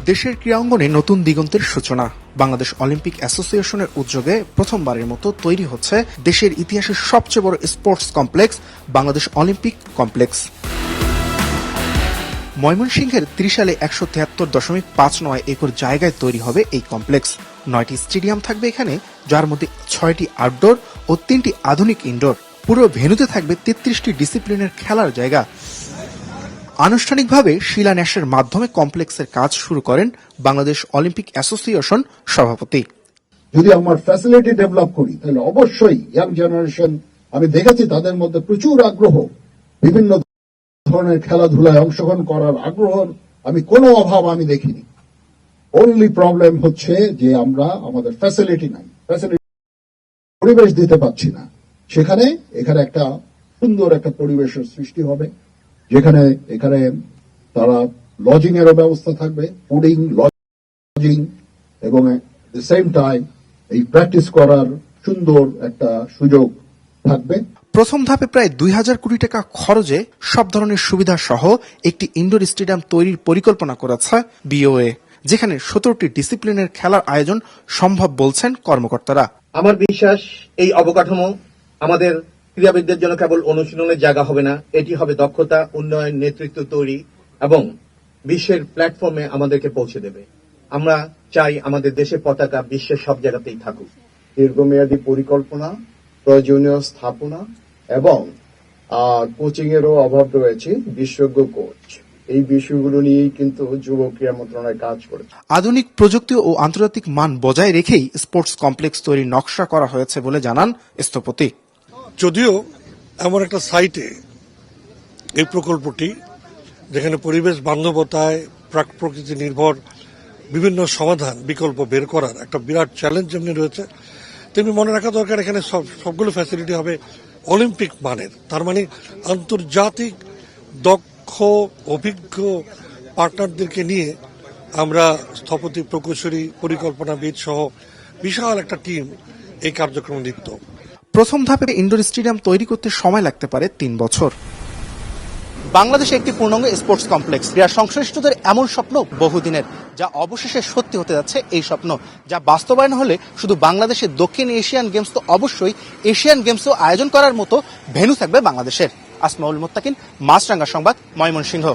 দেশের ক্রীড়াঙ্গনে নতুন দিগন্তের সূচনা। বাংলাদেশ অলিম্পিক অ্যাসোসিয়েশনের উদ্যোগে প্রথমবারের মতো তৈরি হচ্ছে দেশের ইতিহাসের সবচেয়ে বড় sports complex, Bangladesh Olympic complex. ময়মনসিংহের ত্রিশালে ১৭৩.৫৯ একর জায়গায় তৈরি হবে এই কমপ্লেক্স। ৯টি স্টেডিয়াম থাকবে এখানে, যার মধ্যে ৬টি আউটডোর ও ৩টি আধুনিক ইনডোর। পুরো ভেন্যুতে থাকবে ৩৩টি ডিসিপ্লিনের খেলার জায়গা। আনুষ্ঠানিকভাবে শিলান্যাসের মাধ্যমে কমপ্লেক্সের কাজ শুরু করেন বাংলাদেশ অলিম্পিক অ্যাসোসিয়েশন সভাপতি। যদি আমার ফ্যাসিলিটি ডেভেলপ করি তাহলে অবশ্যই ইয়াং জেনারেশন, আমি দেখেছি তাদের মধ্যে প্রচুর আগ্রহ, বিভিন্ন ধরনের খেলাধুলায় অংশগ্রহণ করার আগ্রহ আমি কোনো অভাব আমি দেখিনি। অনলি প্রবলেম হচ্ছে যে আমরা আমাদের ফ্যাসিলিটি নাই, ফ্যাসিলিটি পরিবেশ দিতে পারছি না। এখানে একটা সুন্দর একটা পরিবেশের সৃষ্টি হবে, যেখানে তারা লজিং এরও ব্যবস্থা থাকবে, ফুডিং, লজিং, এবং দ্য সেম টাইম এই প্র্যাকটিস করার সুন্দর একটা সুযোগ থাকবে। প্রথম ধাপে প্রায় ২,০০০ কোটি টাকা খরচে সব ধরনের সুবিধা সহ একটি ইনডোর স্টেডিয়াম তৈরির পরিকল্পনা করেছে বিওএ, যেখানে ১৭টি ডিসিপ্লিনের খেলার আয়োজন সম্ভব বলছেন কর্মকর্তারা। আমার বিশ্বাস এই অবকাঠামো আমাদের ক্রীড়াবিদদের জন্য কেবল অনুশীলনের জায়গা হবে না, এটি হবে দক্ষতা উন্নয়ন, নেতৃত্ব তৈরি এবং বিশ্বের প্ল্যাটফর্মে আমাদেরকে পৌঁছে দেবে। আমরা চাই আমাদের দেশের পতাকা বিশ্বের সব জায়গাতেই থাকুক। দীর্ঘমেয়াদী পরিকল্পনা, প্রয়োজনীয় স্থাপনা এবং কোচিং এরও অভাব রয়েছে, বিশেষজ্ঞ কোচ, এই বিষয়গুলো নিয়েই কিন্তু যুব ক্রীড়া মন্ত্রণালয় কাজ করেছে। আধুনিক প্রযুক্তি ও আন্তর্জাতিক মান বজায় রেখেই স্পোর্টস কমপ্লেক্স তৈরির নকশা করা হয়েছে বলে জানান স্থপতি। যদিও এমন একটা সাইটে এই প্রকল্পটি, যেখানে পরিবেশ বান্ধবতায় প্রাক প্রকৃতি নির্ভর বিভিন্ন সমাধান বিকল্প বের করার একটা বিরাট চ্যালেঞ্জ যেমনি রয়েছে, তেমনি মনে রাখা দরকার এখানে সবগুলো ফ্যাসিলিটি হবে অলিম্পিক মানের। তার মানে আন্তর্জাতিক দক্ষ অভিজ্ঞ পার্টনারদেরকে নিয়ে আমরা স্থপতি, প্রকৌশলী, পরিকল্পনাবিদ সহ বিশাল একটা টিম এই কার্যক্রমে লিপ্ত। প্রথম ধাপে ইনডোর স্টেডিয়াম তৈরি করতে সময় লাগতে পারে ৩ বছর। বাংলাদেশে একটি পূর্ণাঙ্গ স্পোর্টস কমপ্লেক্স, ক্রীড়া সংশ্লিষ্টদের এমন স্বপ্ন বহুদিনের, যা অবশেষে সত্যি হতে যাচ্ছে। এই স্বপ্ন যা বাস্তবায়ন হলে শুধু বাংলাদেশের দক্ষিণ এশিয়ান গেমস তো অবশ্যই, এশিয়ান গেমসও আয়োজন করার মতো ভেন্যু থাকবে বাংলাদেশের। আসমাউল মুত্তাকিন, মাছরাঙ্গা সংবাদ, ময়মনসিংহ।